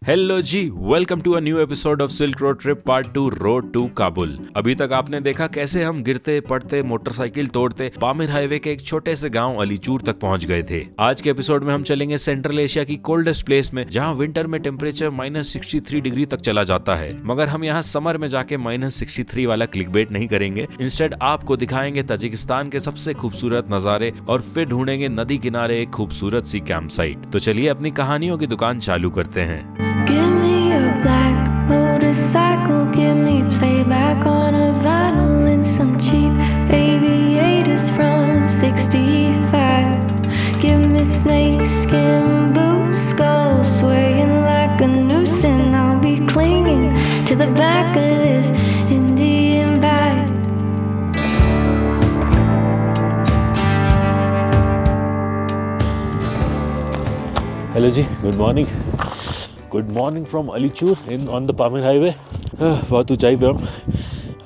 Hello ji, welcome to a new episode of Silk Road trip part 2 road to Kabul. अभी तक आपने देखा कैसे हम गिरते पड़ते मोटरसाइकिल तोड़ते पामिर हाईवे के एक छोटे से गांव अलीचूर तक पहुंच गए थे। आज के एपिसोड में हम चलेंगे सेंट्रल एशिया की कोल्डेस्ट प्लेस में, जहां विंटर में टेम्परेचर -63 डिग्री तक चला जाता है। मगर हम यहाँ समर में जाके -63 वाला क्लिकबेट नहीं करेंगे। इंस्टेड आपको दिखाएंगे ताजिकिस्तान के सबसे खूबसूरत नजारे और फिर ढूंढेंगे नदी किनारे एक खूबसूरत सी कैंप साइट। तो चलिए अपनी कहानियों की दुकान चालू करते हैं। Give me a black motorcycle, give me playback on a vinyl and some cheap aviators from '65. Give me snakeskin boots, skulls swaying like a noose, and I'll be clinging to the back of this Indian bike. Hello ji, good morning from Alichur in on the Pamir highway. बहुत ऊंचाई पे हम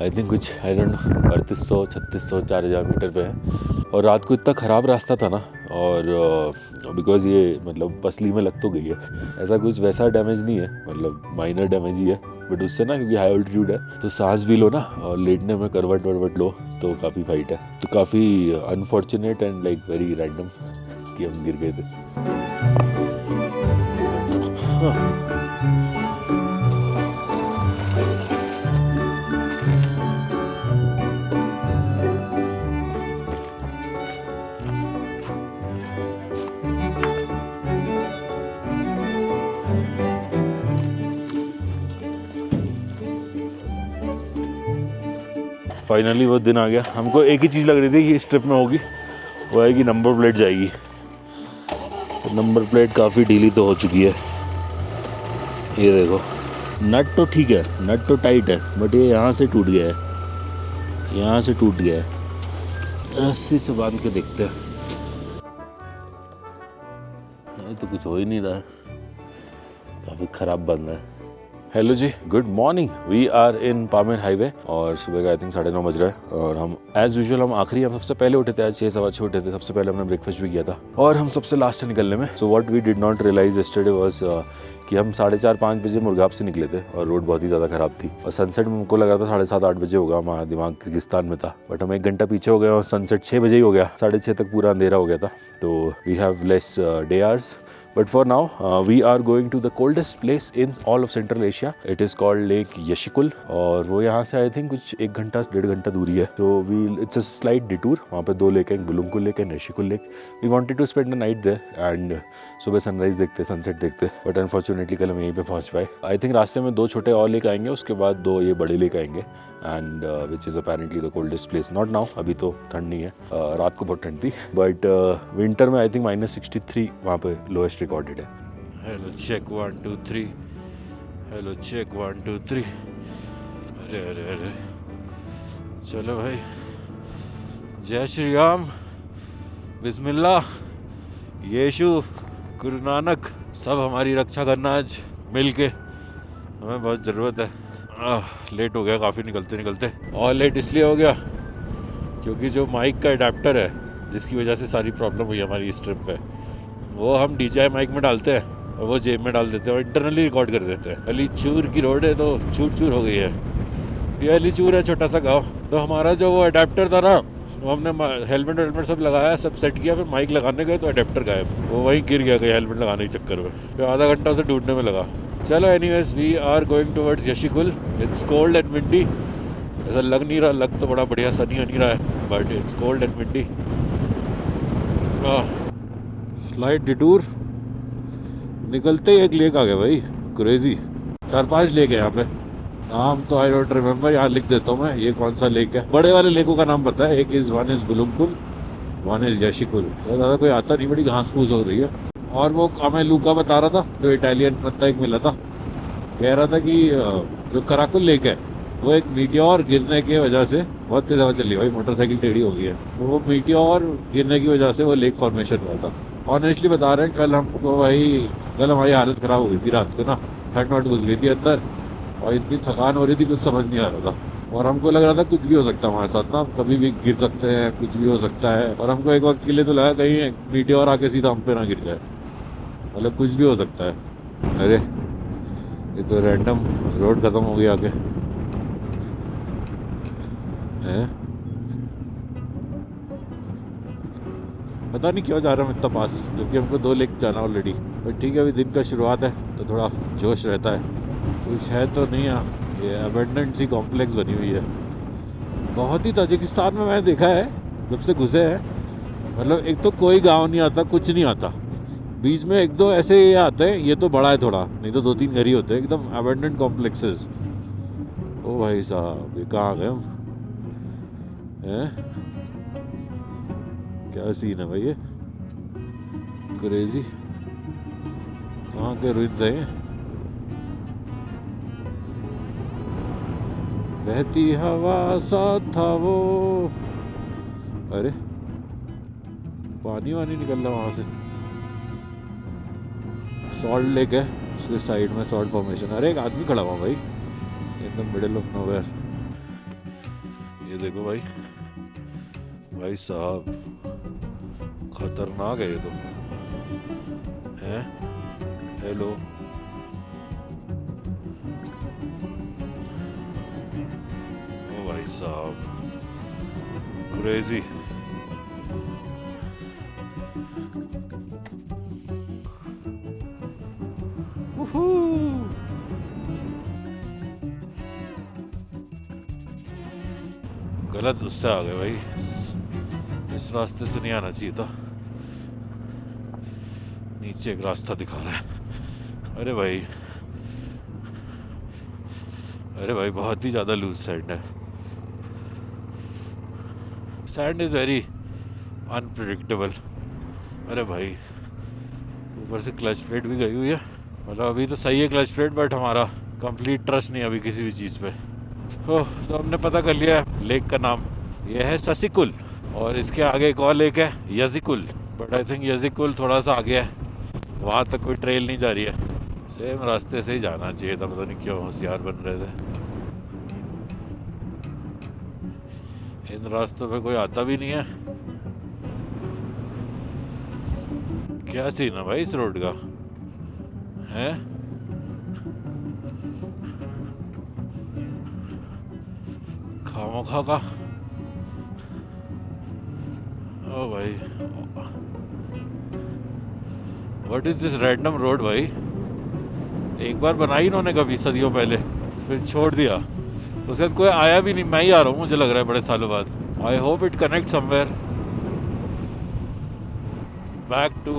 I think कुछ 3800 3600 4000 metre पे हैं। और रात को इतना ख़राब रास्ता था ना, और बिकॉज़ ये मतलब पसली में लग तो गई है, ऐसा कुछ वैसा डैमेज नहीं है, मतलब माइनर डैमेज ही है। बट उससे ना, क्योंकि हाई ऑल्टीट्यूड है तो सांस भी लो ना, और लेटने में करवट वरवट लो तो काफ़ी फाइट है। तो काफ़ी unfortunate and like very random कि हम गिर गए थे। फाइनली वो दिन आ गया। हमको एक ही चीज़ लग रही थी कि इस ट्रिप में होगी, वो है कि नंबर प्लेट जाएगी। तो नंबर प्लेट काफ़ी ढीली तो हो चुकी है। ये देखो, नट तो ठीक है, नट तो टाइट है, बट ये यहाँ से टूट गया है, यहाँ से टूट गया है। रस्सी से बांध के देखते हैं। ये तो कुछ हो ही नहीं रहा है, काफ़ी ख़राब बंद है। Hello ji, good morning. We are in Pamir Highway और सुबह का आई थिंक 9:30 बज रहा है। और हम एज यूजुअल हम सबसे पहले उठे थे। आज 6 सवा 6 उठे थे। सबसे पहले हमने ब्रेकफास्ट भी किया था और हम सबसे लास्ट निकलने में। So what we did not realize yesterday was कि हम 4:30-5 बजे मुर्गाब से निकले थे और रोड बहुत ही ज़्यादा ख़राब थी। और सनसेट में हमको लग रहा था 7:30-8 बजे होगा, हमारा दिमाग किर्गिस्तान में था। बट हम 1 घंटा पीछे हो गए और सनसेट 6 बजे ही हो गया। 6:30 तक पूरा अंधेरा हो गया था। तो we have less day hours. But for now, we are going to the coldest place in all of Central Asia. It is called Lake Yashikul और वो यहाँ से I think कुछ 1 घंटा 1.5 घंटा दूरी है। तो it's a slight detour। वहाँ पे 2 लेक हैं, Bulunkul lake and Yashikul lake. We wanted to spend the night there and सुबह सनराइज देखते, सनसेट देखते। बट अनफॉर्चुनेटली कल हम यहीं पे पहुँच पाए। आई थिंक रास्ते में 2 छोटे और लेक आएंगे, उसके बाद 2 ये बड़े लेक आएंगे। And which is apparently the coldest place. Not now, अभी तो ठंड नहीं है। रात को बहुत ठंड थी, बट विंटर में आई थिंक -63 वहाँ पे लोएस्ट रिकॉर्डेड है। Hello check 1 2 3। Hello check 1 2 3। अरे अरे अरे, चलो भाई, जय श्री राम, बिस्मिल्लाह, यीशु, गुरु नानक, सब हमारी रक्षा करना आज मिल के, हमें बहुत ज़रूरत है। लेट हो गया काफ़ी निकलते निकलते। और लेट इसलिए हो गया क्योंकि जो माइक का अडेप्टर है, जिसकी वजह से सारी प्रॉब्लम हुई हमारी इस ट्रिप पे, वो हम DJI माइक में डालते हैं और वो जेब में डाल देते हैं और इंटरनली रिकॉर्ड कर देते हैं। अलीचूर की रोड है तो चूर चूर हो गई है। ये अलीचूर है, छोटा सा गाँव। तो हमारा जो वो अडेप्टर था ना, वो हमने हेलमेट सब लगाया, सब सेट किया, फिर माइक लगाने गए तो अडेप्टर गायब। वो वहीं गिर गया कहीं हेलमेट लगाने के चक्कर में। फिर आधा घंटा उसे ढूंढने में लगा। चलो anyways, we are going towards Yashikul. It's cold and windy. ऐसा लग नहीं रहा, लग तो बड़ा बढ़िया सनी हो नहीं रहा है, but it's cold and windy. Slide detour, निकलते ही एक लेक आ गया भाई, क्रेजी। 4-5 लेक है यहाँ पे। नाम तो आई डोंट रिमेम्बर, यहाँ लिख देता हूँ मैं ये कौन सा लेक है। बड़े वाले लेकों का नाम पता है, वन इज बुलुंकुल, वन इज यशिकुल। तो ज़्यादा कोई आता नहीं, बड़ी घास फूस हो रही है। और वो हमें लूका बता रहा था, जो इटालियन बंदा एक मिला था, कह रहा था कि जो कराकुल लेक है वो एक मीटियोर गिरने की वजह से, बहुत तेज हवा चली भाई, मोटरसाइकिल टेढ़ी हो गई है, वो मीटियोर गिरने की वजह से वो लेक फॉर्मेशन हुआ था। ऑनेस्टली बता रहे हैं, कल हमारी हालत ख़राब हो गई थी रात को ना, ठंड वट घुस गई थी अंदर और इतनी थकान हो रही थी, कुछ समझ नहीं आ रहा था। और हमको लग रहा था कुछ भी हो सकता है हमारे साथ ना, कभी भी गिर सकते हैं, कुछ भी हो सकता है। और हमको एक वक्त के लिए तो लगा कहीं मीटियोर आके सीधा हम पे ना गिर जाए, मतलब कुछ भी हो सकता है। अरे ये तो रैंडम रोड खत्म हो गया आगे हैं। पता नहीं क्यों जा रहा हूँ इतना पास, जबकि हमको 2 लेक जाना ऑलरेडी। बट ठीक है, अभी दिन का शुरुआत है तो थोड़ा जोश रहता है। कुछ है तो नहीं यहाँ, ये अबेंडेंट सी कॉम्प्लेक्स बनी हुई है। बहुत ही ताजिकिस्तान में मैंने देखा है जब से घुसे हैं, मतलब एक तो कोई गांव नहीं आता, कुछ नहीं आता, बीच में 1-2 ऐसे ये आते हैं। ये तो बड़ा है थोड़ा, नहीं तो 2-3 घर ही होते हैं, एकदम अबेंडेंट कॉम्प्लेक्सेस। ओ भाई साहब, ये कहाँ गए हम हैं? क्या सीन है भाई, ये क्रेजी। कहाँ के रुइंस हैं? बहती हवा सा था वो। अरे पानी वानी निकल रहा वहां से। सॉल्ट लेक है उसके साइड में, सॉल्ट फॉर्मेशन। अरे एक आदमी खड़ा हुआ भाई in the middle of nowhere. ये देखो भाई, भाई साहब खतरनाक है ये तो हैं। हेलो, ओ भाई साहब क्रेजी। गलत उससे आ गए भाई, इस रास्ते से नहीं आना चाहिए था। नीचे एक रास्ता दिखा रहा है। अरे भाई, अरे भाई बहुत ही ज्यादा लूज सैंड है। Sand is very unpredictable. अरे भाई ऊपर से क्लच प्लेट भी गई हुई है। मतलब अभी तो सही है क्लच प्लेट, बट हमारा कंप्लीट ट्रस्ट नहीं अभी किसी भी चीज़ पे। हो तो हमने पता कर लिया है लेक का नाम, ये है ससिकुल। और इसके आगे एक और लेक है यजिकुल, बट आई थिंक यजिकुल थोड़ा सा आगे है, वहाँ तक कोई ट्रेल नहीं जा रही है। सेम रास्ते से ही जाना चाहिए था, पता नहीं क्यों होशियार बन रहे थे। इन रास्तों पे कोई आता भी नहीं है। क्या सीन है भाई इस रोड का है? खामोखा का। ओ भाई, what is this random road भाई? एक बार बनाई इन्होंने कभी सदियों पहले, फिर छोड़ दिया। उसके बाद कोई आया भी नहीं, मैं ही आ रहा हूँ मुझे लग रहा है बड़े सालों बाद। I hope it connect somewhere back to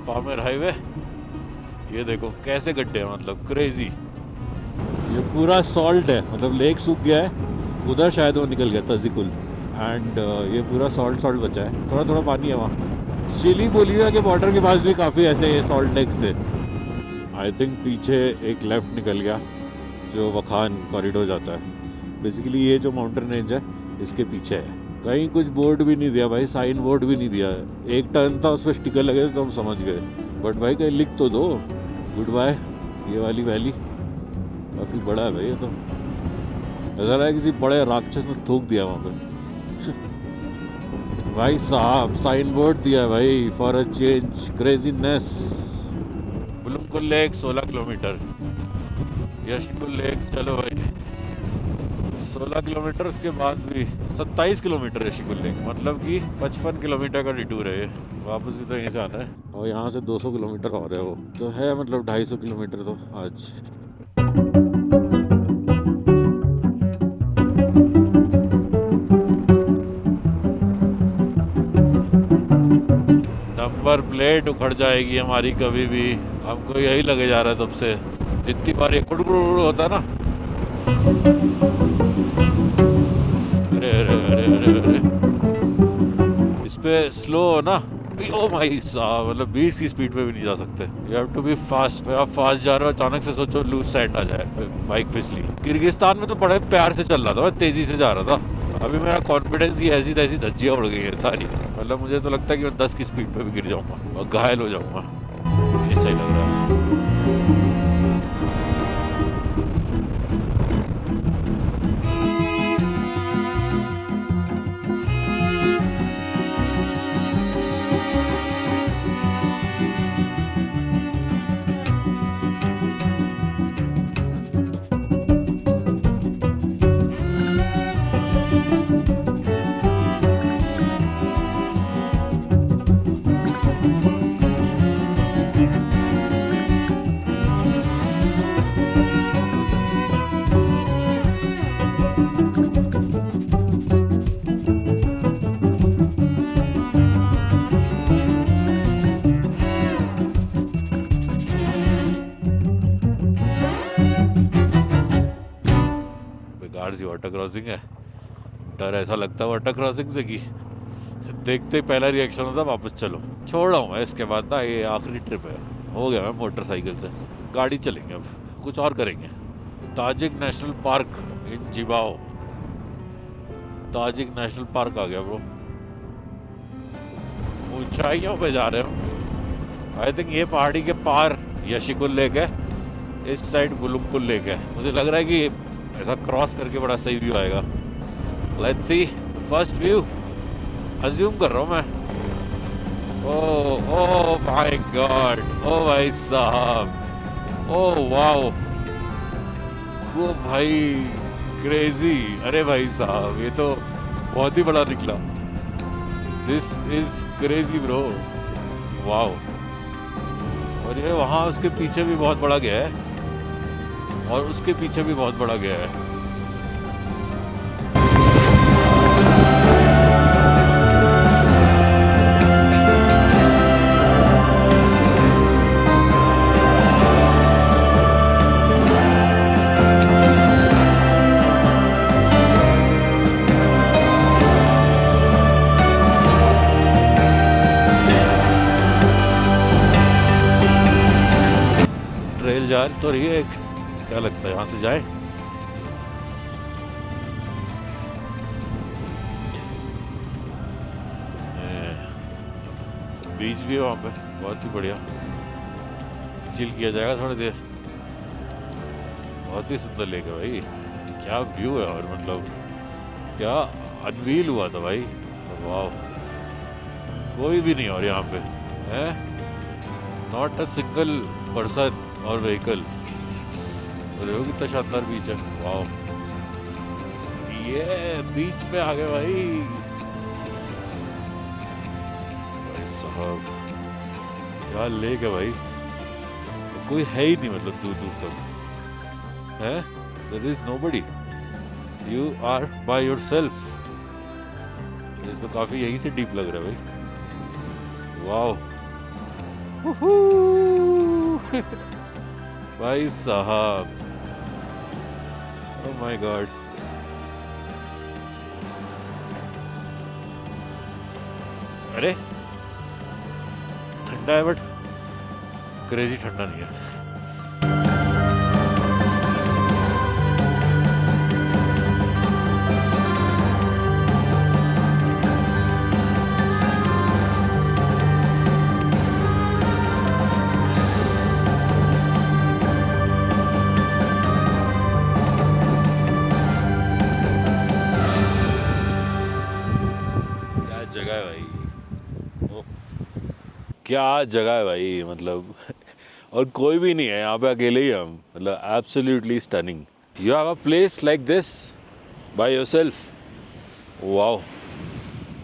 Pamir highway. ये देखो कैसे गड्ढे हैं, मतलब क्रेजी। ये पूरा सॉल्ट है, मतलब लेक सूख गया है, उधर शायद वो निकल गया था जिकुल। एंड ये पूरा सॉल्ट बचा है, थोड़ा थोड़ा पानी है वहाँ। चिली बोलिविया के बॉर्डर के पास भी काफ़ी ऐसे सॉल्ट लेक्स थे। आई थिंक पीछे एक लेफ्ट निकल गया जो वखान कॉरिडोर जाता है। बेसिकली ये जो माउंटेन रेंज है इसके पीछे है। कहीं कुछ बोर्ड भी नहीं दिया भाई, साइन बोर्ड भी नहीं दिया है। एक टर्न था उस पर स्टिकर लगे थे तो हम समझ गए, बट भाई कहीं लिख तो दो गुड बाय। ये वाली वैली काफ़ी बड़ा है भाई, ये तो ऐसा लगा किसी बड़े राक्षस ने थूक दिया वहाँ पे। भाई साहब साइन बोर्ड दिया है भाई, for a change craziness. Bulunkul lake 16 kilometre, Yashikul lake चलो भाई 16 किलोमीटर, उसके बाद भी 27 किलोमीटर यशिकुल लेक, मतलब कि 55 किलोमीटर का डिटूर है ये। वापस भी तो यहीं से आना है, और यहाँ से 200 किलोमीटर और है वो तो है, मतलब 250 किलोमीटर तो आज। नंबर प्लेट उखड़ जाएगी हमारी कभी भी, हमको यही लगे जा रहा है तब से। जितनी बार ये कुड़कुड़ होता ना, अरे अरे अरे अरे अरे, इस पे स्लो हो ना, ओ भाई साहब, मतलब 20 की स्पीड पे भी नहीं जा सकते। You have to be fast. आप फास्ट जा रहे हो, अचानक से सोचो लूज सैंड आ जाए, बाइक फिसली। किर्गिस्तान में तो बड़े प्यार से चल रहा था, मैं तेजी से जा रहा था। अभी मेरा कॉन्फिडेंस की ऐसी तैसी धज्जियाँ उड़ गई है सारी, मतलब मुझे तो लगता है कि मैं 10 की स्पीड पे भी गिर जाऊंगा और घायल हो जाऊंगा। ये सही लग रहा है। बेकार सी वाटर क्रॉसिंग है। डर ऐसा लगता है वाटर क्रॉसिंग से कि देखते ही पहला रिएक्शन होता वापस चलो, छोड़ रहा हूँ मैं इसके बाद ना, ये आखिरी ट्रिप है, हो गया मैं मोटरसाइकिल से, गाड़ी चलेंगे अब, कुछ और करेंगे। ताजिक नेशनल पार्क इन जिबाओ, ताजिक नेशनल पार्क आ गया ब्रो। ऊंचाइयों पे जा रहे हो। आई थिंक ये पहाड़ी के पार यशिकुल लेक है, इस साइड गुलुमकुल लेक है। मुझे लग रहा है कि ऐसा क्रॉस करके बड़ा सही व्यू आएगा। Let's see first view, assume कर रहा हूँ मैं। ओह माय गॉड, ओ भाई साहब, ओह वाओ, वो भाई क्रेजी। अरे भाई साहब ये तो बहुत ही बड़ा निकला। This is crazy bro, wow. और ये वहाँ उसके पीछे भी बहुत बड़ा गया है, और उसके पीछे भी बहुत बड़ा गया है। ट्रेल जा तो रही है एक, क्या लगता है यहाँ से जाए? बीच भी है वहाँ पे, बहुत ही बढ़िया, चिल किया जाएगा थोड़ी देर। बहुत ही सुंदर लेक है भाई, क्या व्यू है, और मतलब क्या अनवील हुआ था भाई, वाह। कोई भी नहीं और यहाँ पे है, नॉट अ सिंगल पर्सन और व्हीकल। तो देखो कितना शानदार बीच है, वाह। ये बीच पे आ गए भाई, भाई साहब क्या लेक है भाई, कोई है ही नहीं मतलब दूर दूर तक है, there is nobody, you are by yourself. ये तो काफी यहीं से डीप लग रहा है भाई, वाह। भाई साहब, ओह माय गॉड, अरे ठंडा है बट क्रेजी ठंडा नहीं है। जगह है भाई, क्या जगह है भाई, मतलब और कोई भी नहीं है यहाँ पे, अकेले ही हम, मतलब absolutely stunning. You have a place like this by yourself, wow.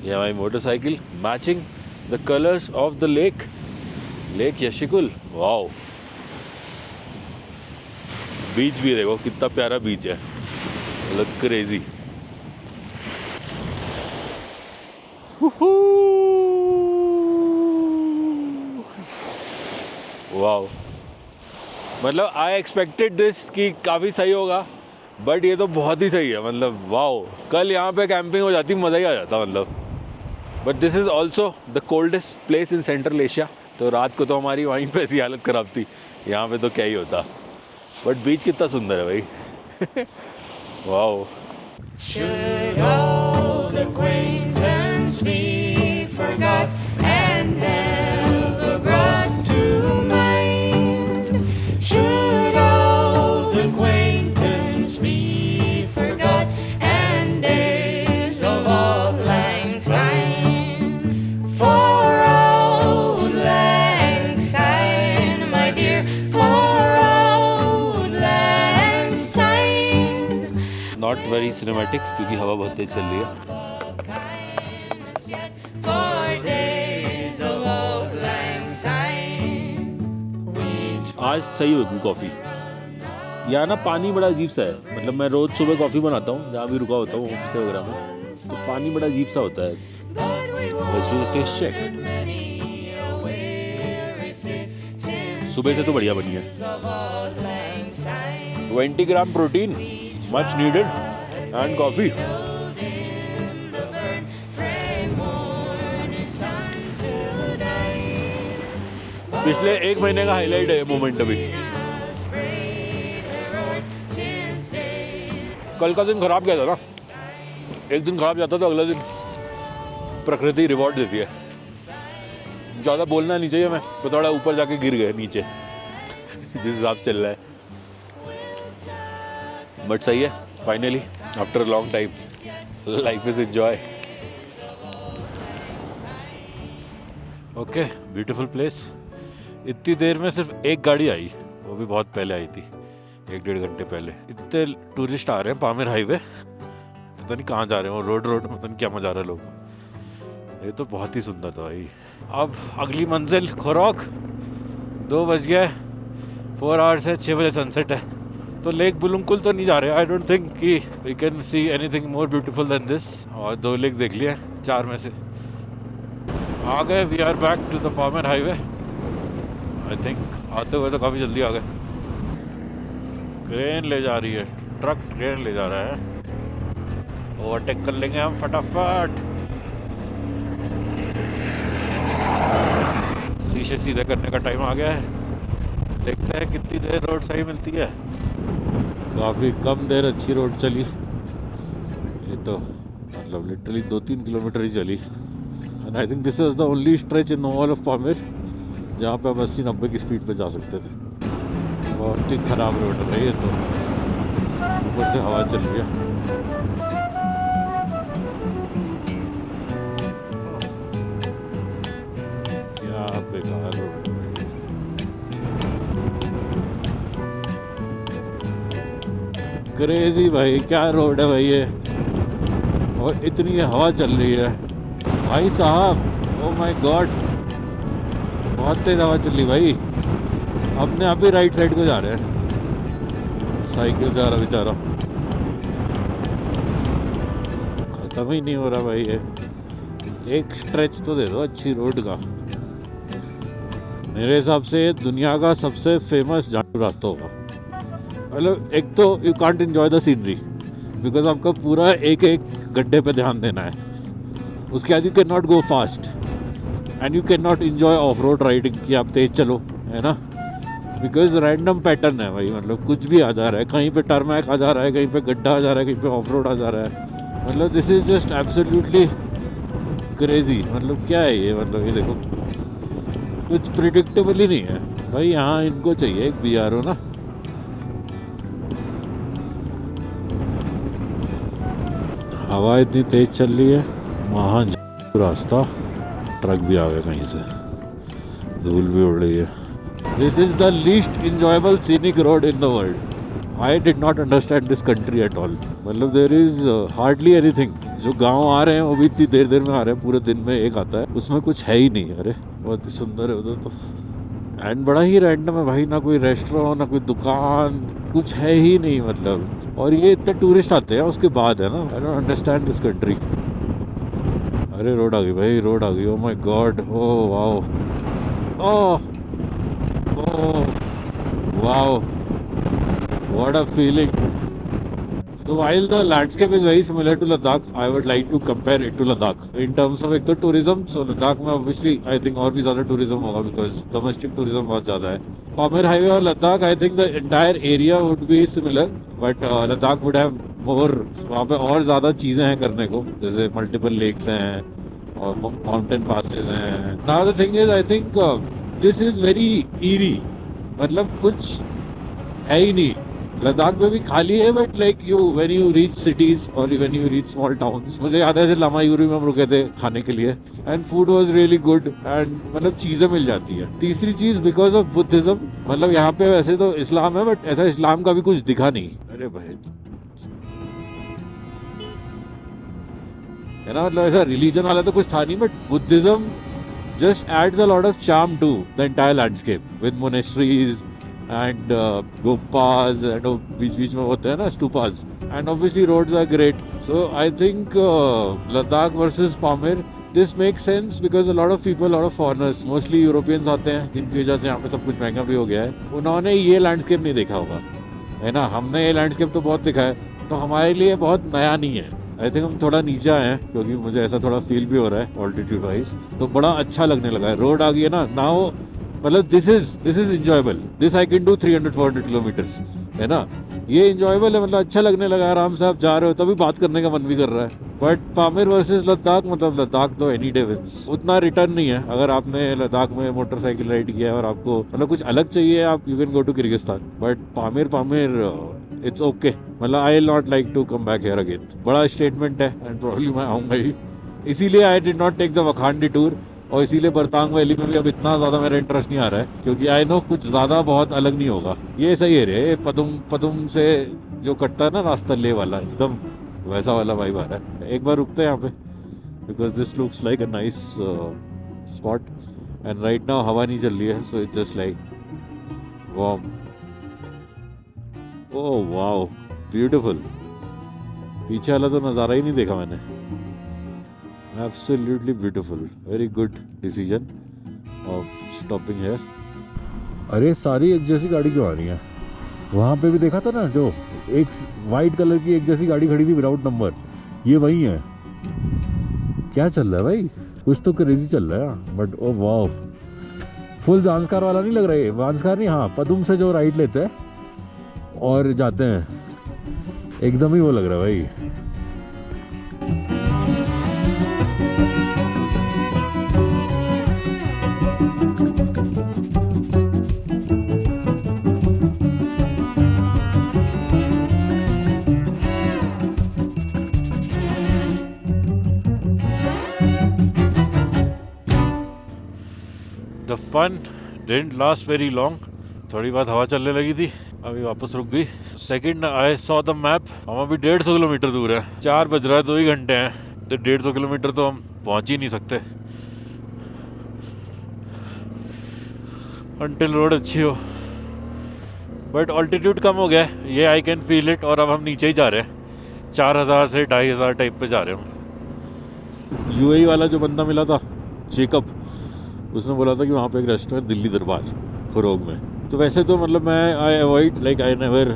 ये हमारी motorcycle matching the colours of the lake, lake Yashikul, wow. बीच भी देखो कितना प्यारा बीच है, मतलब क्रेजी। वाओ, मतलब आई एक्सपेक्टेड दिस कि काफ़ी सही होगा, बट ये तो बहुत ही सही है, मतलब वाओ। कल यहाँ पे कैंपिंग हो जाती, मज़ा ही आ जाता मतलब। But this is also the coldest place in central Asia, तो रात को तो हमारी वहीं पे ऐसी हालत ख़राब थी, यहाँ पे तो क्या ही होता। बट बीच कितना सुंदर है भाई, wow. Should old acquaintance be forgot and never brought to mind? Should old acquaintance be forgot and days of old lang syne? For old lang syne, my dear, for old lang syne. Not very cinematic क्योंकि हवा बहुत तेज चल रही है। आज सही होगी coffee. यहाँ ना पानी बड़ा अजीब सा है, मतलब मैं रोज़ सुबह कॉफ़ी बनाता हूँ जहाँ भी रुका होता हूँ होम स्टे वगैरह में, तो पानी बड़ा अजीब सा होता है। टेस्ट चेक, सुबह से तो बढ़िया बनी है। 20 gram protein, much needed, and coffee. पिछले 1 महीने का हाईलाइट है मोमेंट अभी। कल का दिन खराब गया था ना, एक दिन खराब जाता तो अगला दिन प्रकृति रिवॉर्ड देती है। ज़्यादा बोलना नहीं चाहिए, मैं तो थोड़ा ऊपर जाके गिर गए नीचे जिस हिसाब चल रहा है। बट सही है, finally after long time life is enjoy. Okay, beautiful place. इतनी देर में सिर्फ एक गाड़ी आई, वो भी बहुत पहले आई थी, 1-1.5 घंटे पहले। इतने टूरिस्ट आ रहे हैं पामिर हाईवे, पता नहीं कहाँ जा रहे हैं, रोड पता नहीं क्या मजा आ रहा है लोगों को। ये तो बहुत ही सुंदर था भाई। अब अगली मंजिल खोरोक, 2 बज गए, 4 आवर्स है, 6 बजे सनसेट है। तो लेक बुलुंकुल तो नहीं जा रहे। आई डोंट थिंक कि we can see anything more beautiful than this. और 2 लेक देख लिए 4 में से। आ गए, we are back to the Pamir highway. I think आते हुए तो काफ़ी जल्दी आ गए। क्रेन ले जा रही है, ट्रक क्रेन ले जा रहा है। ओवरटेक कर लेंगे हम फटाफट। शीशे सीधे करने का टाइम आ गया है। देखते हैं कितनी देर रोड सही मिलती है। काफ़ी कम देर अच्छी रोड चली, ये तो मतलब लिटरली 2-3 किलोमीटर ही चली। And I think this is the only stretch in all of Pamir जहाँ पे हम 80-90 की स्पीड पे जा सकते थे। बहुत ही ख़राब रोड है ये तो, ऊपर से हवा चल रही है। क्या बेकार रोड है। क्रेजी भाई, क्या रोड है भाई ये, और इतनी हवा चल रही है भाई साहब। ओ माय गॉड, बहुत तेज हवा चल रही भाई। अपने आप ही राइट साइड को जा रहे हैं, साइकिल जा रहा बेचारा, खत्म ही नहीं हो रहा भाई ये। एक स्ट्रेच तो दे दो अच्छी रोड का। मेरे हिसाब से दुनिया का सबसे फेमस झाड़ू रास्ता होगा। मतलब एक तो you can't enjoy the scenery because आपका पूरा एक गड्ढे पे ध्यान देना है। उसके बाद you can not go fast and you can not enjoy of road riding कि आप तेज चलो, है ना, बिकॉज रैंडम पैटर्न है भाई। मतलब कुछ भी आ जा रहा है, कहीं पे टर्मैक आ जा रहा है, कहीं पे गड्ढा आ जा रहा है, कहीं पे ऑफ रोड आ जा रहा है। मतलब this is just absolutely crazy. मतलब क्या है ये, मतलब ये देखो कुछ प्रिडिक्टेबल ही नहीं है भाई। यहाँ इनको चाहिए एक BRO ना। हवा इतनी तेज चल रही है, वहाँ रास्ता, ट्रक भी आ गया कहीं से, धूल भी उड़ रही है। This is the least enjoyable scenic road in the world. I did not understand this country at all. मतलब देर इज हार्डली एनीथिंग। जो गांव आ रहे हैं वो भी इतनी देर में आ रहे हैं, पूरे दिन में एक आता है, उसमें कुछ है ही नहीं। अरे बहुत ही सुंदर है उधर तो, एंड बड़ा ही रैंडम है भाई। ना कोई रेस्टोरेंट, ना कोई दुकान, कुछ है ही नहीं मतलब। और ये इतने टूरिस्ट आते हैं उसके बाद, है ना। I don't understand this country. अरे रोड आ गई भाई, रोड आ गई। Oh my God, oh wow, oh wow, what a feeling. So while the landscape is very similar to Ladakh, I would like to compare it to Ladakh in terms of एक तो tourism. So Ladakh में obviously I think और भी ज़्यादा tourism होगा because domestic tourism बहुत ज़्यादा है। Pamir Highway और Ladakh, I think the entire area would be similar, but Ladakh would have more, वहाँ पे और ज़्यादा चीज़ें हैं करने को, जैसे multiple lakes हैं और mountain passes हैं। Now the thing is, I think this is very eerie. मतलब कुछ है ही नहीं। लद्दाख में भी खाली है, but like when you reach cities और when you reach small towns. मुझे याद है जैसे लामायूरी में हम रुके थे खाने के लिए, and food was really good, and मतलब चीज़ें मिल जाती है। तीसरी चीज़ बिकॉज ऑफ बुद्धिज्म, मतलब यहाँ पे वैसे तो इस्लाम है बट ऐसा इस्लाम का भी कुछ दिखा नहीं। अरे भाई, है ना, मतलब ऐसा रिलीजन वाला तो कुछ था नहीं, but Buddhism just adds a lot of charm to the entire landscape with monasteries and gopas and बीच में होते हैं ना stupas, and obviously roads are great. So I think Ladakh versus Pamir, this makes sense because a lot of people, a lot of foreigners, mostly Europeans आते हैं, जिनकी वजह से यहाँ पे सब कुछ महंगा भी हो गया है। उन्होंने ये लैंडस्केप नहीं देखा होगा, है ना। हमने ये लैंडस्केप तो बहुत देखा है, तो हमारे लिए बहुत नया नहीं है। आई थिंक हम थोड़ा नीचे आए हैं क्योंकि मुझे ऐसा थोड़ा फील भी हो रहा है ऑल्टीट्यूड वाइज, तो बड़ा अच्छा लगने लगा है। रोड आ गई है ना नाउ, मतलब this is enjoyable, this I can do 300-400 kilometres, है ना। ये इंजॉयबल है, मतलब अच्छा लगने लगा। आराम से आप जा रहे हो तभी बात करने का मन भी कर रहा है। बट पामिर वर्सेस लद्दाख, मतलब लद्दाख तो एनी डे विंस। उतना रिटर्न नहीं है। अगर आपने लद्दाख में मोटरसाइकिल राइड किया है और आपको मतलब कुछ अलग चाहिए, आप you can go to Kyrgyzstan. But Pamir it's okay, मतलब I will not like to come back here again. बड़ा स्टेटमेंट है एंड प्रॉब्ली मैं आऊंगा ही, इसीलिए I did not take the वखांडी टूर। और इसीलिए बरतांग वैली में भी अब इतना ज़्यादा मेरा इंटरेस्ट नहीं आ रहा है, क्योंकि आई नो कुछ ज़्यादा बहुत अलग नहीं होगा। ये सही है रे, पदुम से जो कटता है ना रास्ता ले वाला, एकदम वैसा वाला वाइब आ रहा है। एक बार रुकते हैं यहाँ पे, because this looks like a nice spot and right now हवा नहीं चल रही है, so it's just like warm. Oh wow, beautiful. पीछे वाला तो नज़ारा ही नहीं देखा मैंने। Absolutely beautiful, very good decision of stopping here. अरे सारी एक जैसी गाड़ी क्यों आ रही है? वहाँ पे भी देखा था ना, जो एक वाइट कलर की एक जैसी गाड़ी खड़ी थी विदाउट नंबर, ये वही है। क्या चल रहा है भाई? कुछ तो क्रेजी चल रहा है। But oh wow, full Zanskar वाला नहीं लग रहा है। जानसकार नहीं, हाँ पदुम से जो राइट लेते हैं और जाते हैं, एकदम ही वो लग रहा है भाई। The fun didn't last very long. थोड़ी बात हवा चलने लगी थी, अभी वापस रुक गई। Second I saw the map, हम अभी 150 किलोमीटर दूर है। 4 बज रहा है, 2 ही घंटे हैं, तो 150 किलोमीटर तो हम पहुंच ही नहीं सकते अनटिल रोड अच्छी हो। बट ऑल्टीट्यूड कम हो गया है, ये आई कैन फील इट। और अब हम नीचे ही जा रहे हैं, 4000 से 2500 टाइप पे जा रहे हैं। यूएई वाला जो बंदा मिला था जेकब, उसने बोला था कि वहाँ पे एक रेस्टोरेंट दिल्ली दरबार खुरोग में। तो वैसे तो मतलब मैं I avoid, like I never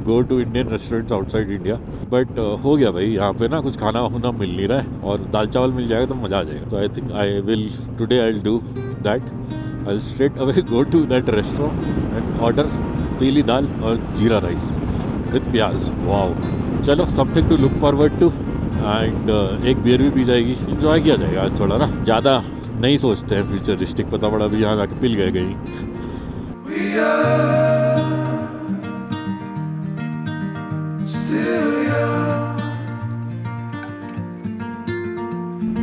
go to Indian restaurants outside India. But हो गया भाई, यहाँ पे ना कुछ खाना वाना मिल नहीं रहा है, और दाल चावल मिल जाएगा तो मज़ा आ जाएगा। तो I think I will today I will do that. I will straight away go to that restaurant and order पीली दाल और जीरा राइस विथ प्याज। वाओ, चलो something to look forward to. And एक बियर भी पी जाएगी, इंजॉय किया जाएगा आज थोड़ा ना। ज़्यादा नहीं सोचते हैं फ्यूचरिस्टिक, पता पड़ा भी यहाँ जाके पिल गए कहीं। We are still young,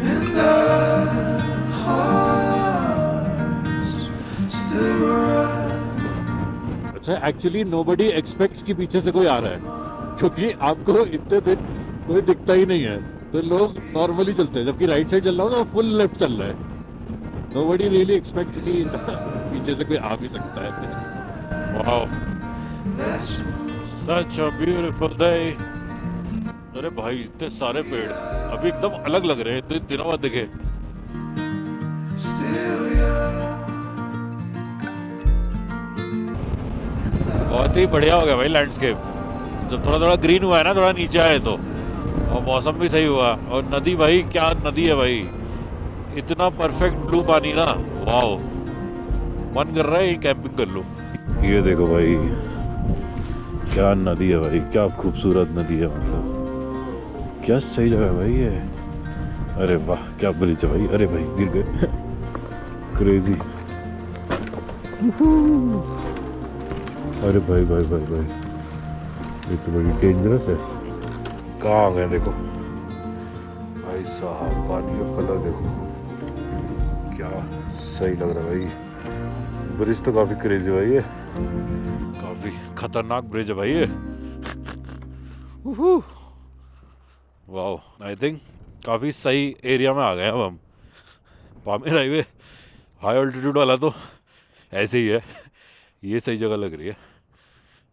and our hearts still run. अच्छा, एक्चुअली नोबडी एक्सपेक्ट्स कि पीछे से कोई आ रहा है, क्योंकि आपको इतने दिन कोई दिखता ही नहीं है, तो लोग नॉर्मली चलते हैं। जबकि राइट साइड चल रहा हो तो फुल लेफ्ट चल रहा है। Nobody really expects कि पीछे से कोई आ भी सकता है। Wow, such a beautiful day. अरे भाई, इतने सारे पेड़ अभी एकदम अलग लग रहे हैं, इतने दिनों बाद देखे। Still young, बहुत ही बढ़िया हो गया भाई लैंडस्केप, जब थोड़ा थोड़ा ग्रीन हुआ है ना, थोड़ा नीचे आए तो, और मौसम भी सही हुआ। और नदी भाई, क्या नदी है भाई, इतना परफेक्ट ब्लू पानी ना, वाओ, मन कर रहा है कैंपिंग कर लो। ये देखो भाई, क्या नदी है भाई, क्या खूबसूरत नदी है, मतलब क्या सही जगह है भाई ये। अरे वाह, क्या ब्रिज है भाई। अरे भाई गिर गए, क्रेजी। अरे भाई भाई भाई भाई, ये तो बड़ी डेंजरस है। कहाँ आ गए देखो भाई साहब, पानी का कलर देखो, क्या सही लग रहा है भाई। ब्रिज तो काफी क्रेजी भाई, ये काफी खतरनाक ब्रिज है भाई ये। वाओ, आई थिंक काफी सही एरिया में आ गए अब हम। पामिर हाईवे हाई ऑल्टीट्यूड वाला तो ऐसे ही है, ये सही जगह लग रही है।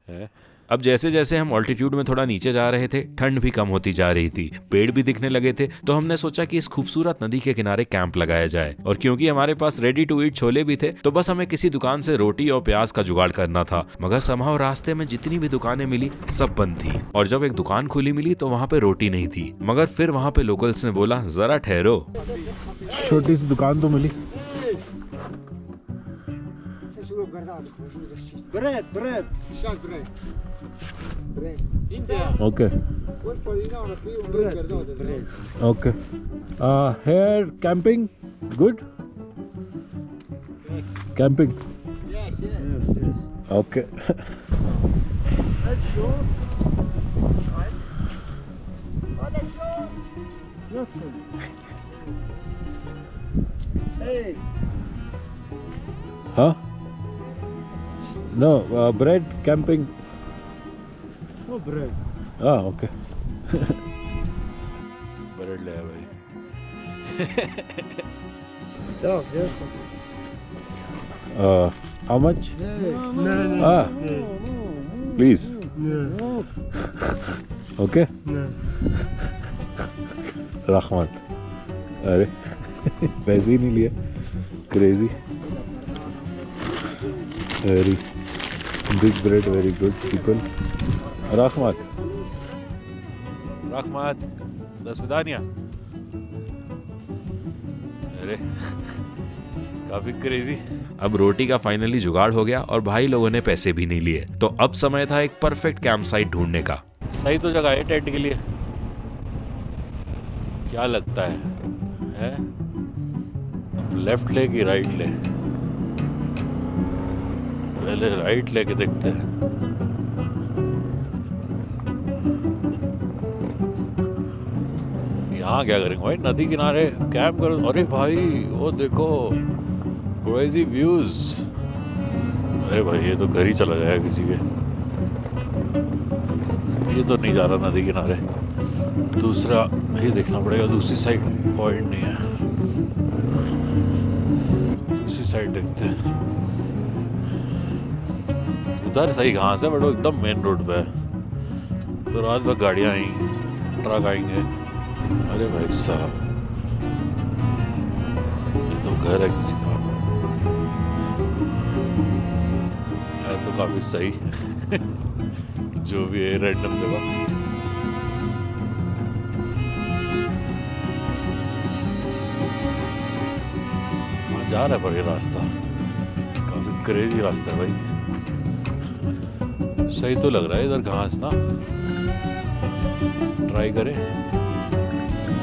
है। अब जैसे जैसे हम ऑल्टीट्यूड में थोड़ा नीचे जा रहे थे, ठंड भी कम होती जा रही थी, पेड़ भी दिखने लगे थे, तो हमने सोचा कि इस खूबसूरत नदी के किनारे कैंप लगाया जाए। और क्योंकि हमारे पास रेडी टू ईट छोले भी थे, तो बस हमें किसी दुकान से रोटी और प्याज का जुगाड़ करना था। मगर समहाउ रास्ते में जितनी भी दुकानें मिली सब बंद थी, और जब एक दुकान खुली मिली तो वहाँ पे रोटी नहीं थी। मगर फिर वहाँ पे लोकल्स ने बोला, जरा ठहरो, छोटी सी दुकान तो मिली। Bread, shag bread. Okay okay. Here camping good, camping okay. हाँ, नो ब्रेड कैंपिंग। हाँ ओके। ब्रेड ले भाई। How much? Please. Okay. Rahmat. अरे पैसे ही नहीं लिए, crazy. Very big bread, very good people. Rahmat Rahmat, до свидания। अरे काफी क्रेजी। अब रोटी का फाइनली जुगाड़ हो गया और भाई लोगों ने पैसे भी नहीं लिए, तो अब समय था एक परफेक्ट कैंप साइट ढूंढने का। सही तो जगह है टेंट के लिए, क्या लगता है? अब लेफ्ट ले कि राइट ले? पहले राइट लेके देखते हैं। यहाँ क्या करेंगे भाई? नदी किनारे कैंप करो। अरे भाई वो देखो, क्रेजी व्यूज। अरे भाई ये तो घर ही चला जाएगा किसी के। ये तो नहीं जा रहा नदी किनारे, दूसरा ये देखना पड़ेगा। दूसरी साइड पॉइंट नहीं है, दूसरी साइड देखते हैं। उधर सही घास है, बट वो एकदम मेन रोड पे है, तो रात भर गाड़ियाँ आएंगी, ट्रक आएंगे। अरे भाई साहब, ये तो घर है किसी का। है तो काफी सही। जो भी है रैंडम जगह। कहाँ जा रहा है पर ये रास्ता? काफी क्रेजी रास्ता है भाई। सही तो लग रहा है इधर घास ना। ट्राई करें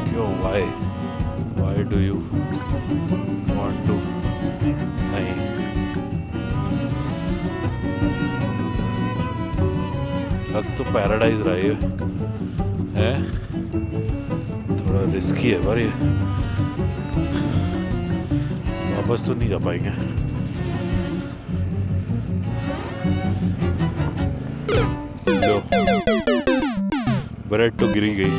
क्यों? Why do you want to? नहीं, लग तो पैराडाइज रहा है। थोड़ा रिस्की है पर ये, वापस तो नहीं जा पाएंगे। लो, ब्रेड तो गिरी गई।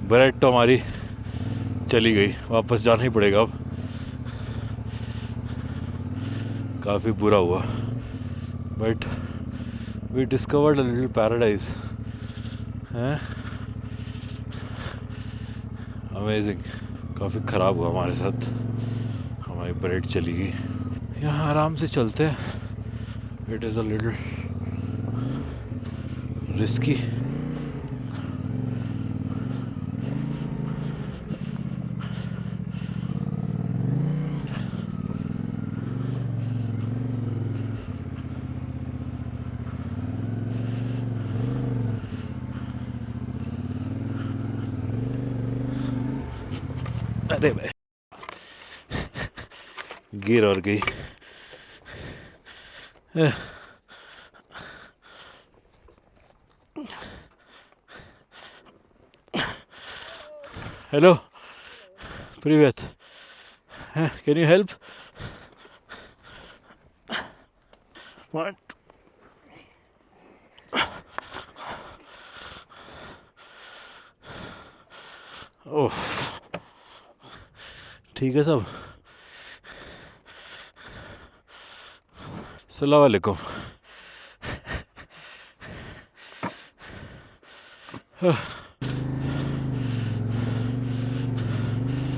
ब्रेड तो हमारी चली गई, वापस जाना ही पड़ेगा अब। काफ़ी बुरा हुआ, but we discovered a little paradise. हैं, अमेजिंग। काफ़ी ख़राब हुआ हमारे साथ, हमारी ब्रेड चली गई। यहाँ आराम से चलते हैं। It is a little risky. अरे भाई, गिर और गई। Hello, привет. Can you help? What? Oh, ठीक है सब? अस्सलाम वालेकुम।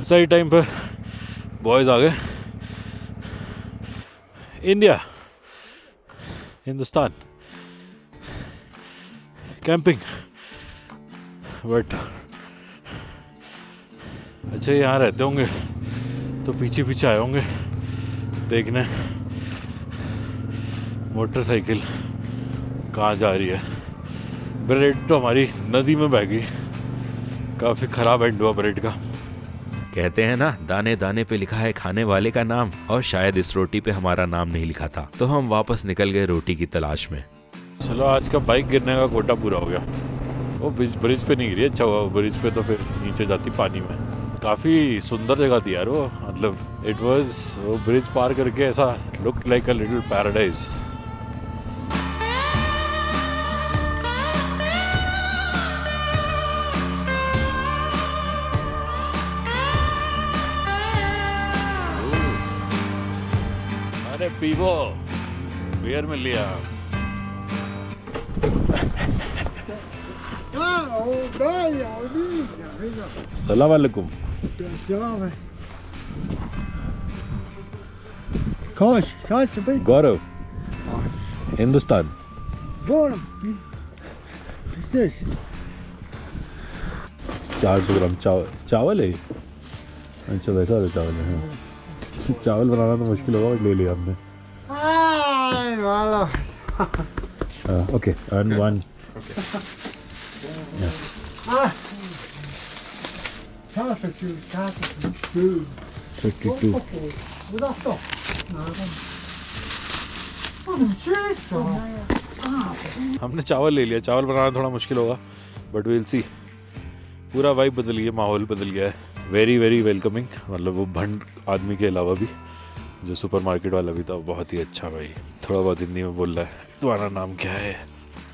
सही टाइम पे बॉयज आ गए। India, Hindustan, camping. बट अच्छा यहाँ रहते होंगे तो पीछे पीछे आए होंगे देखने मोटरसाइकिल कहाँ जा रही है। ब्रेड तो हमारी नदी में बह गई। काफ़ी ख़राब एंड हुआ ब्रेड का। कहते हैं ना, दाने दाने पे लिखा है खाने वाले का नाम, और शायद इस रोटी पे हमारा नाम नहीं लिखा था, तो हम वापस निकल गए रोटी की तलाश में। चलो आज का बाइक गिरने का कोटा पूरा हो गया। वो ब्रिज पे नहीं गिरी, अच्छा हुआ। ब्रिज पे तो फिर नीचे जाती पानी में। काफ़ी सुंदर जगह थी यार वो, मतलब इट वाज, वो ब्रिज पार करके ऐसा लुक लाइक अ लिटिल पैराडाइज। अरे पीवो, बियर मिल लिया। सलाम वालेकुम। Koş, bir. गौरव, हिंदुस्तान। Doğru. Bitir. 400 ग्राम चावल है। अच्छा वैसा वाला चावल है। हाँ। चावल बनाना तो मुश्किल होगा, बट ले लिया हमने। Ay, valla. Okay, and one. Kaffetur. 52। Bu da stå. हमने चावल ले लिया। चावल बनाना थोड़ा मुश्किल होगा, बट विल सी। पूरा वाइब बदल गया, माहौल बदल गया है। Very very welcoming. मतलब वो भंड आदमी के अलावा भी जो सुपरमार्केट वाला भी था, वो बहुत ही अच्छा भाई। थोड़ा बहुत हिंदी में बोल रहा है, तुम्हारा नाम क्या है,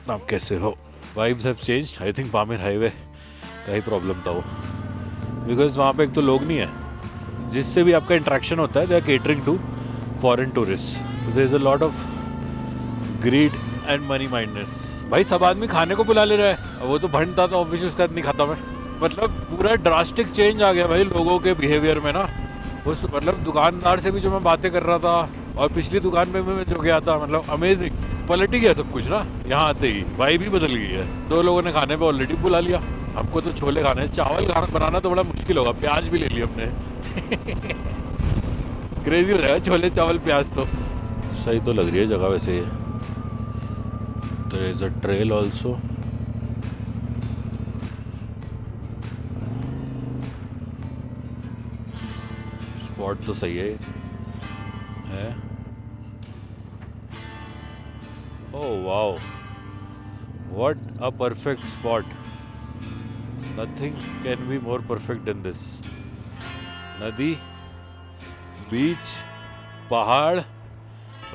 नाम कैसे हो। Vibes have changed. I think Pamir highway का ही प्रॉब्लम था वो, बिकॉज वहाँ पे एक तो लोग नहीं है जिससे भी आपका इंट्रैक्शन होता है। They are catering to foreign tourist, there is a lot of greed and money mindedness. भाई सब आदमी खाने को बुला ले रहा है, वो तो भंड था तो ऑब्वियसली उसका नहीं खाता मैं। मतलब पूरा ड्रास्टिक चेंज आ गया भाई लोगों के बिहेवियर में ना। उस मतलब दुकानदार से भी जो मैं बातें कर रहा था, और पिछली दुकान पे मैं जो गया था, मतलब अमेजिंग। पलट ही गया सब कुछ ना यहाँ आते ही, वाइब भी बदल गई है। 2 लोगों ने खाने पे ऑलरेडी बुला लिया। हमको तो छोले खाने हैं। चावल खाना बनाना तो बड़ा मुश्किल होगा। प्याज भी ले लिया हमने। क्रेजी हो जाएगा छोले चावल प्याज तो। सही तो लग रही है जगह वैसे। There is a trail also. Spot तो सही है? Oh wow, what a perfect spot. Nothing can be more perfect than this. नदी, बीच, पहाड़,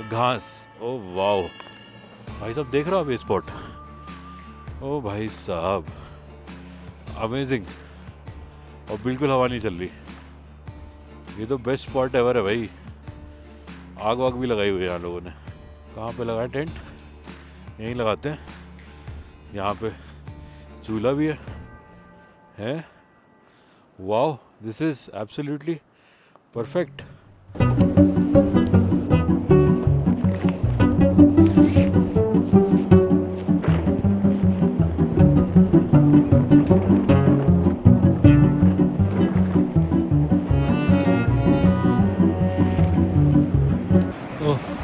घास। Oh wow. भाई साहब देख रहे हो आप ये स्पॉट? ओ भाई साहब अमेजिंग। और बिल्कुल हवा नहीं चल रही। ये तो बेस्ट स्पॉट एवर है भाई। आग वाग भी लगाई हुई है यहाँ लोगों ने। कहाँ पे लगाया टेंट? यहीं लगाते हैं। यहाँ पे चूल्हा भी है? Wow, this is absolutely perfect.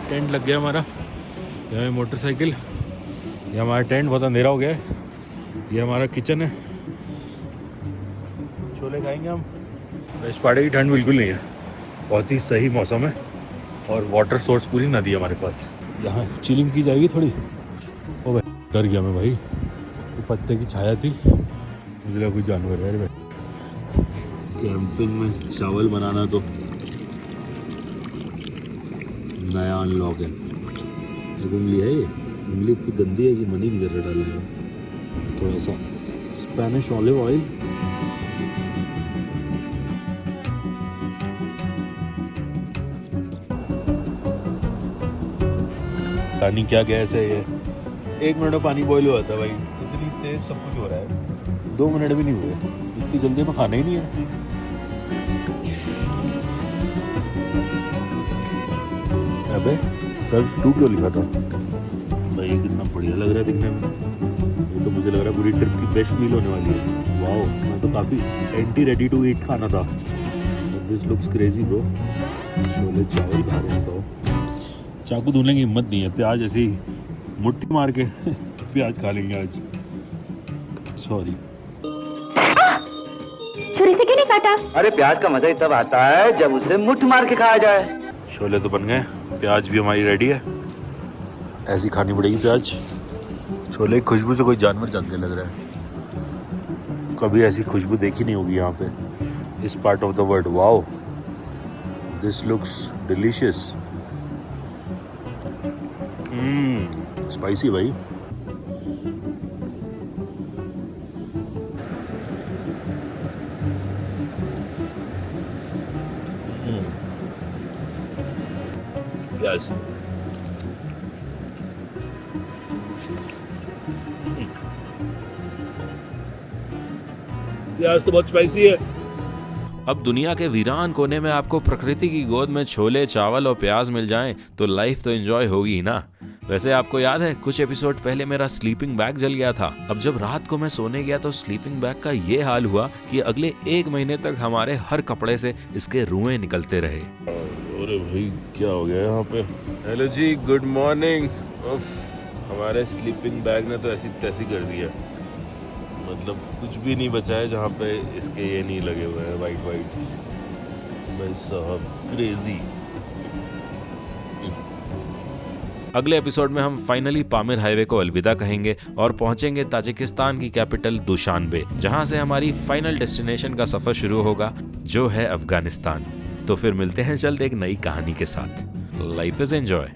Tent लग गया हमारा। यहाँ मोटरसाइकिल, ये हमारा टेंट। बहुत अंधेरा हो गया है। ये हमारा किचन है। छोले खाएंगे हम। वेस्ट पहाड़ी की ठंड बिल्कुल नहीं है, बहुत ही सही मौसम है। और वाटर सोर्स पूरी नदी है हमारे पास। यहाँ चिलिंग की जाएगी थोड़ी। ओ भाई डर गया मैं भाई, ये पत्ते की छाया थी, मुझे लगा कोई जानवर है भाई। कैंपिंग में चावल बनाना तो नया अनलॉक है। एक उंगली है, ये उंगली इतनी गंदी है कि मन ही नहीं कर रहा डालने का। थोड़ा सा स्पेनिश ऑलिव ऑयल, पानी क्या गैस है ये, 1 मिनट में पानी बॉईल हो जाता है भाई, इतनी तेज सब कुछ हो रहा है, 2 मिनट भी नहीं हुए, इतनी जल्दी में खाना ही नहीं है। अबे सर्व 2 क्यों लिखा था भाई, कितना बढ़िया लग रहा है दिखने में, ये तो मुझे लग रहा है पूरी ट्रिप की बेस्ट मील होने वाली है। वाओ, मैं तो काफ़ी एंटी रेडी टू ईट खाना था। This looks crazy bro. Chole चावल खा रहे हैं तो चाकू धोने की हिम्मत नहीं है, प्याज ऐसे ही मुट्ठी मार के प्याज खा लेंगे आज। सॉरी। छुरी से क्यों नहीं काटा? अरे प्याज का मजा ही तब आता है जब उसे मुट्ठ मार के खाया जाए। छोले तो बन गए, प्याज भी हमारी रेडी है, ऐसी खानी पड़ेगी प्याज। छोले की खुशबू से कोई जानवर जाग के लग रहा है, कभी ऐसी खुशबू देखी नहीं होगी यहाँ पे इस part of the world. Wow, this looks delicious. Spicy भाई। प्याज प्याज तो बहुत स्पाइसी है। अब दुनिया के वीरान कोने में आपको प्रकृति की गोद में छोले चावल और प्याज मिल जाएं तो लाइफ तो एंजॉय होगी ही ना। वैसे आपको याद है कुछ एपिसोड पहले मेरा स्लीपिंग बैग जल गया था। अब जब रात को मैं सोने गया तो स्लीपिंग बैग का ये हाल हुआ कि अगले 1 महीने तक हमारे हर कपड़े से इसके रुएं निकलते रहे। अरे भाई क्या हो गया यहाँ पे। Hello ji, good morning. हमारे स्लीपिंग बैग ने तो ऐसी तैसी कर दिया, मतलब कुछ भी नहीं बचा है जहाँ पे इसके ये नहीं लगे हुए हैं वाइट भाई साहब, क्रेजी। अगले एपिसोड में हम फाइनली पामिर हाईवे को अलविदा कहेंगे और पहुंचेंगे ताजिकिस्तान की कैपिटल दुशानबे, जहां से हमारी फाइनल डेस्टिनेशन का सफर शुरू होगा जो है अफगानिस्तान। तो फिर मिलते हैं जल्द एक नई कहानी के साथ। Life is enjoy.